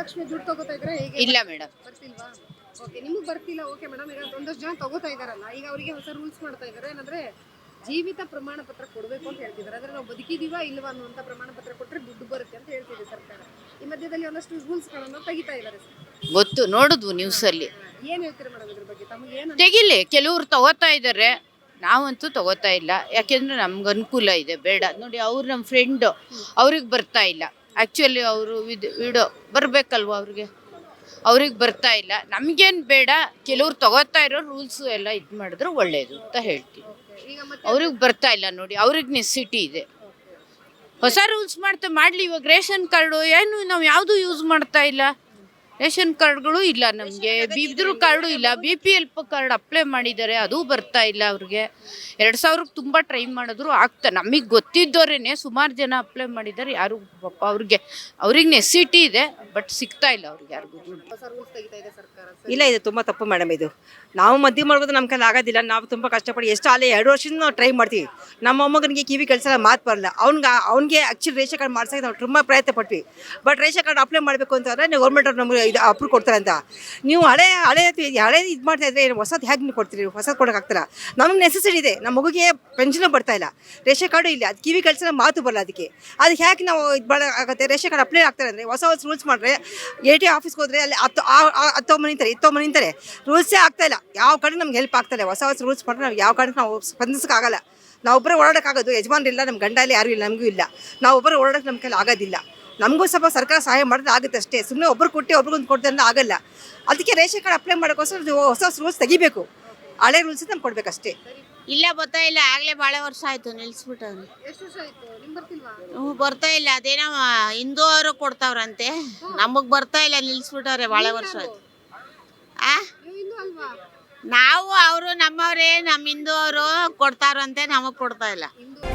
ತಕ್ಷಣ ದುಡ್ಡು ತಗೋತಾ ಇದ್ರೆ ಹೇಗೆ? ಇಲ್ಲ ಮೇಡಮ್. ಬರ್ತಿಲ್ವಾ? ಓಕೆ, ನಿಮಗೆ ಬರ್ತಿಲ್ಲ. ಓಕೆ ಮೇಡಮ್, ಈಗ ಒಂದಷ್ಟು ಜನ ತಗೋತಾ ಇದಾರಲ್ಲ, ಈಗ ಅವರಿಗೆ ಹೊಸ ರೂಲ್ಸ್ ಮಾಡ್ತಾ ಇದ್ದಾರೆ. ಏನಂದ್ರೆ ಜೀವಿತ ಪ್ರಮಾಣ ಪತ್ರ ಕೊಡಬೇಕು ಅಂತ ಹೇಳ್ತಿದ್ದಾರೆ. ಅಂದ್ರೆ ನಾವು ಬದುಕಿದೀವಾ ಇಲ್ವಾ ಅನ್ನುವಂತ ಪ್ರಮಾಣ ಪತ್ರ ಕೊಟ್ಟರೆ ದುಡ್ಡು ಬರುತ್ತೆ ಅಂತ ಹೇಳ್ತಿದೆ ಸರ್ಕಾರ. ಈ ಮಧ್ಯದಲ್ಲಿ ಒಂದಷ್ಟು ರೂಲ್ಸ್ ಗಳನ್ನು ತೆಗಿತಾ ಇದ್ದಾರೆ. ಗೊತ್ತು, ನೋಡಿದ್ವು ನ್ಯೂಸ್ ಅಲ್ಲಿ. ಏನ್ ಹೇಳ್ತೀರಾ ಮೇಡಮ್ ಇದ್ರ ಬಗ್ಗೆ? ತಮಗೆ ಏನು ತೆಗಿಲಿ, ಕೆಲವ್ರು ತಗೋತಾ ಇದ್ದಾರೆ, ನಾವಂತೂ ತಗೋತಾ ಇಲ್ಲ. ಯಾಕೆಂದ್ರೆ ನಮ್ಗೆ ಅನುಕೂಲ ಇದೆ. ಬೇಡ ನೋಡಿ, ಅವ್ರು ನಮ್ಮ ಫ್ರೆಂಡು, ಅವ್ರಿಗೆ ಬರ್ತಾ ಇಲ್ಲ. ಆ್ಯಕ್ಚುಲಿ ಅವರು ವಿಡೋ ಬರಬೇಕಲ್ವ, ಅವ್ರಿಗೆ ಬರ್ತಾ ಇಲ್ಲ. ನಮಗೇನು ಬೇಡ, ಕೆಲವ್ರು ತಗೋತಾ ಇರೋ ರೂಲ್ಸು ಎಲ್ಲ ಇದು ಮಾಡಿದ್ರೆ ಒಳ್ಳೇದು ಅಂತ ಹೇಳ್ತೀವಿ. ಈಗ ಮತ್ತೆ ಅವ್ರಿಗೆ ಬರ್ತಾ ಇಲ್ಲ ನೋಡಿ, ಅವ್ರಿಗೆ ನೆಸಿಟಿ ಇದೆ. ಹೊಸ ರೂಲ್ಸ್ ಮಾಡಲಿ. ಇವಾಗ ರೇಷನ್ ಕಾರ್ಡು ಏನು ನಾವು ಯಾವುದು ಯೂಸ್ ಮಾಡ್ತಾ ಇಲ್ಲ. ರೇಷನ್ ಕಾರ್ಡ್ಗಳು ಇಲ್ಲ ನಮಗೆ, ಇದ್ರ ಕಾರ್ಡು ಇಲ್ಲ. BPL ಕಾರ್ಡ್ ಅಪ್ಲೈ ಮಾಡಿದ್ದಾರೆ, ಅದು ಬರ್ತಾ ಇಲ್ಲ ಅವ್ರಿಗೆ. 2000 ತುಂಬ ಟ್ರೈ ಮಾಡಿದ್ರು ಆಗ್ತಾ. ನಮಗೆ ಗೊತ್ತಿದ್ದವರೇನೆ ಸುಮಾರು ಜನ ಅಪ್ಲೈ ಮಾಡಿದ್ದಾರೆ. ಯಾರು ಪಾಪ ಅವ್ರಿಗೆ ನೆಸಿಟಿ ಇದೆ, ಬಟ್ ಸಿಗ್ತಾ ಇಲ್ಲ ಅವ್ರಿಗೆ ಯಾರಿಗೂ ದುಡ್ಡು. ಹೊಸ ರೂಲ್ಸ್ ತೆಗಿತಾ ಇದೆ ಸರ್ಕಾರ. ಇಲ್ಲ, ಇದು ತುಂಬ ತಪ್ಪು ಮೇಡಮ್. ಇದು ನಾವು ಮಧ್ಯೆ ಮಾಡ್ಬೋದು, ನಮ್ಮ ಕೈಲಿ ಆಗೋದಿಲ್ಲ. ನಾವು ತುಂಬ ಕಷ್ಟಪಟ್ಟು ಎಷ್ಟು ಅಲ್ಲೇ 2 ವರ್ಷದಿಂದ ನಾವು ಟ್ರೈ ಮಾಡ್ತೀವಿ. ನಮ್ಮ ಮೊಮ್ಮಗನಿಗೆ ಕಿವಿ ಕೆಲಸ ಮಾತು ಬರಲ್ಲ. ಅವ್ನಿಗೆ ಆ್ಯಕ್ಚುಲಿ ರೇಷನ್ ಕಾರ್ಡ್ ಮಾಡ್ಸೋಕೆ ನಾವು ತುಂಬ ಪ್ರಯತ್ನ ಪಟ್ವಿ. ಬಟ್ ರೇಷನ್ ಕಾರ್ಡ್ ಅಪ್ಲೈ ಮಾಡಬೇಕು ಅಂತಂದರೆ ನೀವು ಗೌರ್ಮೆಂಟ್ ಅವ್ರು ನಮಗೆ ಇದು ಅಪ್ರೂವ್ ಕೊಡ್ತಾರೆ ಅಂತ. ನೀವು ಹಳೆ ಇದು ಮಾಡ್ತಾ ಇದ್ರೆ ಹೊಸದು ಹೇಗೆ ನೀವು ಕೊಡ್ತೀರಿ? ಹೊಸದು ಕೊಡೋಕ್ಕಾಗ್ತಾರ? ನಮಗೆ ನೆಸೆಸಿಟಿ ಇದೆ. ನಮ್ಮ ಮಗುಗೆ ಪೆನ್ಷನ್ ಬರ್ತಾ ಇಲ್ಲ, ರೇಷನ್ ಕಾರ್ಡು ಇಲ್ಲ, ಅದು ಕಿವಿ ಕೆಲಸ ಮಾತು ಬರಲ್ಲ. ಅದಕ್ಕೆ ಹೇಗೆ ನಾವು ಇದು ಮಾಡೋಕ್ಕಾಗತ್ತೆ? ರೇಷನ್ ಕಾರ್ಡ್ ಅಪ್ಲೈ ಆಗ್ತಾರೆ ಅಂದರೆ ಹೊಸ ರೂಲ್ಸ್ ಮಾಡಿದ್ರೆ AT ಆಫೀಸ್ಗೆ ಹೋದರೆ ಅಲ್ಲಿ 10 ಮನೆ ನಿಂತಾರೆ. ರೂಲ್ಸೇ ಆಗ್ತಾಯಿಲ್ಲ. ಯಾವ ಕಡೆ ನಮ್ಗೆ ಹೆಲ್ಪ್ ಆಗ್ತಾಯಿಲ್ಲ. ಹೊಸ ರೂಲ್ಸ್ ಮಾಡಿದ್ರೆ ನಾವು ಯಾವ ಕಡೆ ನಾವು ಸ್ಪಂದಿಸೋಕ್ಕಾಗಲ್ಲ. ನಾವು ಒಬ್ಬರೇ ಓಡಾಡೋಕ್ಕಾಗೋದು. ಯಜಮಾನ್ರಿಲ್ಲ, ನಮ್ಮ ಗಂಡ ಇಲ್ಲ, ಯಾರೂ ಇಲ್ಲ, ನಮಗೂ ಇಲ್ಲ. ನಾವು ಒಬ್ಬರೇ ಓಡಾಡೋಕ್ಕೆ ನಮ್ಮ ಕೈಲಿ ಆಗೋದಿಲ್ಲ. ನಮಗೂ ಸ್ವಲ್ಪ ಸರ್ಕಾರ ಸಹಾಯ ಮಾಡಿದ್ರೆ ಆಗುತ್ತೆ ಅಷ್ಟೇ. ಸುಮ್ಮನೆ ಒಬ್ಬರು ಕೊಟ್ಟು ಒಬ್ರಿಗೊಂದು ಕೊಡ್ತಾರೆ ಅಂದ್ರೆ ಆಗಲ್ಲ. ಅದಕ್ಕೆ ರೇಷನ್ ಕಾರ್ಡ್ ಅಪ್ಲೈ ಮಾಡೋಕ್ಕೋಸ್ಕರ ಹೊಸ ರೂಲ್ಸ್ ತೆಗಿಬೇಕು. ಹಳೆ ರೂಲ್ಸ್ ನಮ್ಗೆ ಕೊಡಬೇಕಷ್ಟೇ. ಇಲ್ಲ, ಬರ್ತಾ ಇಲ್ಲ. ಆಗಲೇ ಭಾಳ ವರ್ಷ ಆಯ್ತು ನಿಲ್ಸ್ಬಿಟ್ಟವ್ರು. ಎಷ್ಟು ವರ್ಷ ಆಯ್ತು? ನಿಮ್ಗೆ ಬರ್ತಿಲ್ವಾ? ಬರ್ತಾ ಇಲ್ಲ. ಅದೇನೋ ಹಿಂದೂ ಅವರು ಕೊಡ್ತಾವ್ರಂತೆ, ನಮಗ್ ಬರ್ತಾ ಇಲ್ಲ, ನಿಲ್ಸ್ಬಿಟ್ಟವ್ರೆ. ಭಾಳ ವರ್ಷ ಆಯ್ತು. ನೀವು ಇನ್ನೂ ಅಲ್ವಾ? ನಾವು ಅವರು ನಮ್ಮವ್ರೇ, ನಮ್ಮ ಹಿಂದೂ ಅವರು ಕೊಡ್ತಾರಂತೆ, ನಮಗ್ ಕೊಡ್ತಾ ಇಲ್ಲ. ಹಿಂದೂ